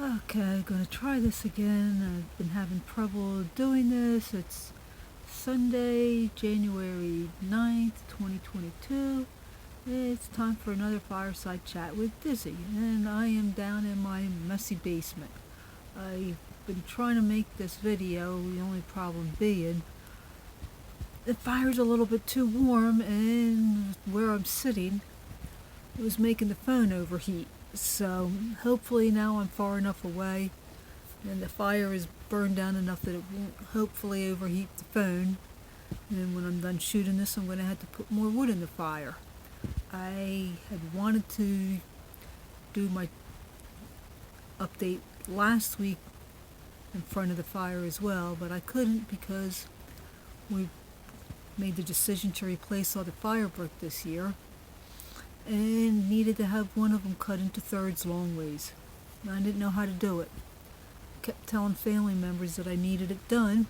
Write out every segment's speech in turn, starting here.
Okay, gonna try this again. I've been having trouble doing this. It's Sunday, January 9th, 2022. It's time for another Fireside Chat with Dizzy, and I am down in my messy basement. I've been trying to make this video, the only problem being the fire's a little bit too warm, and where I'm sitting, it was making the phone overheat. So hopefully now I'm far enough away and the fire is burned down enough that it won't hopefully overheat the phone. And then when I'm done shooting this, I'm going to have to put more wood in the fire. I had wanted to do my update last week in front of the fire as well, but I couldn't because we made the decision to replace all the fire brick this year and needed to have one of them cut into thirds long ways. I didn't know how to do it. Kept telling family members that I needed it done,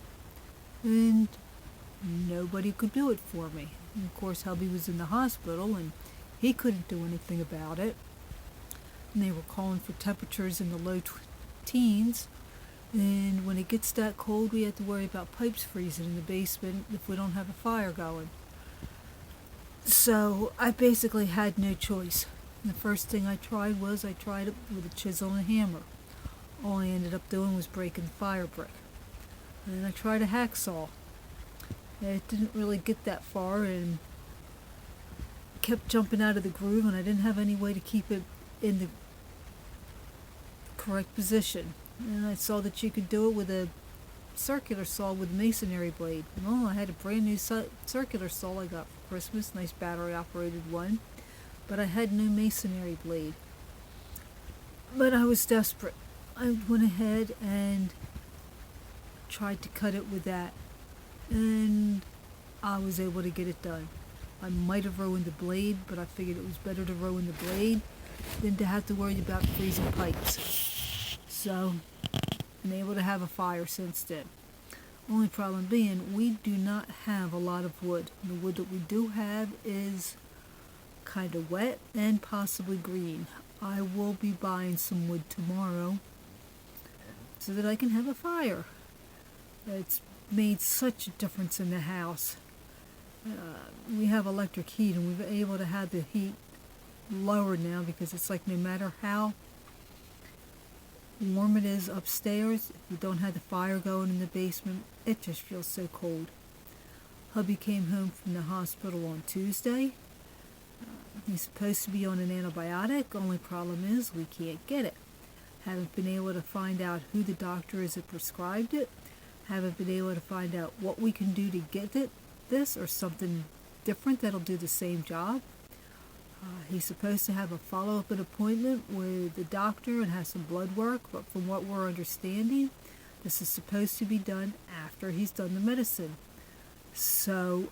and nobody could do it for me. And of course, hubby was in the hospital, and he couldn't do anything about it. And they were calling for temperatures in the low teens, and when it gets that cold, we have to worry about pipes freezing in the basement if we don't have a fire going. So I basically had no choice. The first thing I tried it with a chisel and a hammer. All I ended up doing was breaking the fire brick. And then I tried a hacksaw. It didn't really get that far and kept jumping out of the groove, and I didn't have any way to keep it in the correct position. And I saw that you could do it with a circular saw with a masonry blade. Well, I had a brand new circular saw I got for Christmas, nice battery operated one, but I had no masonry blade. But I was desperate. I went ahead and tried to cut it with that, and I was able to get it done. I might have ruined the blade, but I figured it was better to ruin the blade than to have to worry about freezing pipes. So been able to have a fire since then. Only problem being, we do not have a lot of wood. The wood that we do have is kind of wet and possibly green. I will be buying some wood tomorrow so that I can have a fire. It's made such a difference in the house. We have electric heat, and we've been able to have the heat lower now because it's like no matter how warm it is upstairs, if you don't have the fire going in the basement, it just feels so cold. Hubby came home from the hospital on Tuesday. He's supposed to be on an antibiotic. Only problem is we can't get it. Haven't been able to find out who the doctor is that prescribed it. Haven't been able to find out what we can do to get this or something different that'll do the same job. He's supposed to have a follow-up appointment with the doctor and have some blood work, but from what we're understanding, this is supposed to be done after he's done the medicine. So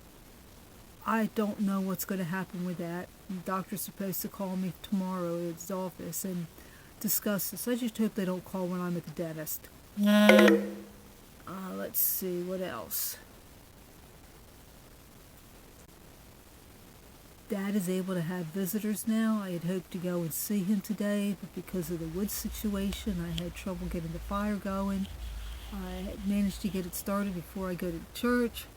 I don't know what's going to happen with that. The doctor's supposed to call me tomorrow at his office and discuss this. I just hope they don't call when I'm at the dentist. Let's see, what else? Dad is able to have visitors now. I had hoped to go and see him today, but because of the wood situation, I had trouble getting the fire going. I had managed to get it started before I go to church.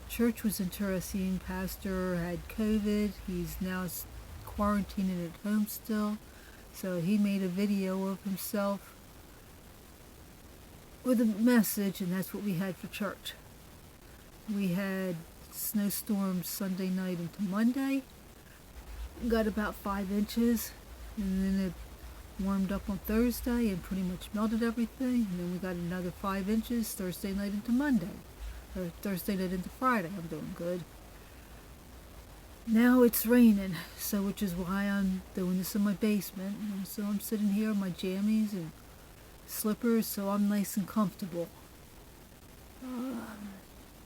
Church was interesting. Pastor had COVID. He's now quarantining at home still. So he made a video of himself with a message, and that's what we had for church. We had snowstorm Sunday night into Monday. Got about 5 inches, and then it warmed up on Thursday and pretty much melted everything. And then we got another 5 inches Thursday night into Monday, or Thursday night into Friday. I'm doing good. Now it's raining, so which is why I'm doing this in my basement. And so I'm sitting here in my jammies and slippers, so I'm nice and comfortable.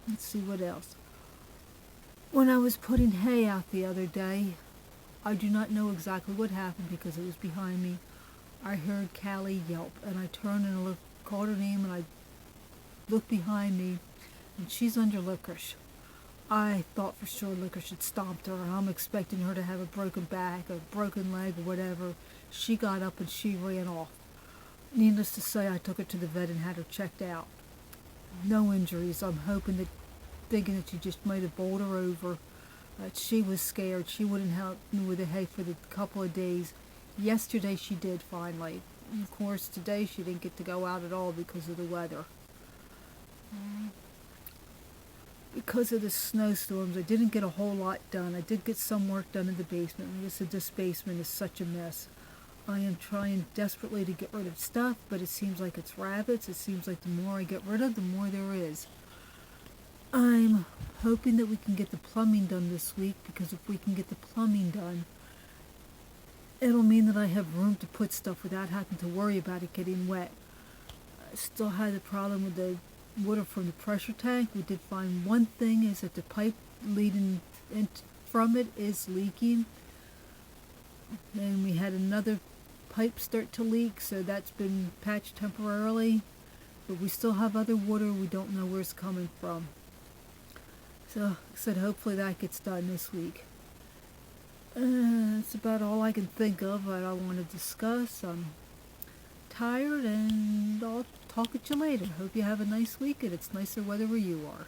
Let's see what else. When I was putting hay out the other day, I do not know exactly what happened because it was behind me. I heard Callie yelp, and I turned and called her name, and I looked behind me, and she's under licorice. I thought for sure licorice had stomped her, and I'm expecting her to have a broken back, a broken leg, or whatever. She got up and she ran off. needless to say, I took her to the vet and had her checked out. No injuries. I'm thinking that she just might have bowled her over. She was scared. She wouldn't help me with the hay for the couple of days. Yesterday she did finally. Of course, today she didn't get to go out at all because of the weather. Because of the snowstorms, I didn't get a whole lot done. I did get some work done in the basement. Like I said, this basement is such a mess. I am trying desperately to get rid of stuff, but it seems like it's rabbits. It seems like the more I get rid of, the more there is. I'm hoping that we can get the plumbing done this week, because if we can get the plumbing done, it'll mean that I have room to put stuff without having to worry about it getting wet. I still had the problem with the water from the pressure tank. We did find one thing, is that the pipe leading from it is leaking. And we had another pipe start to leak, so that's been patched temporarily. But we still have other water we don't know where it's coming from. So, like I said, hopefully that gets done this week. That's about all I can think of that I want to discuss. I'm tired, and I'll talk at you later. Hope you have a nice week and it's nicer weather where you are.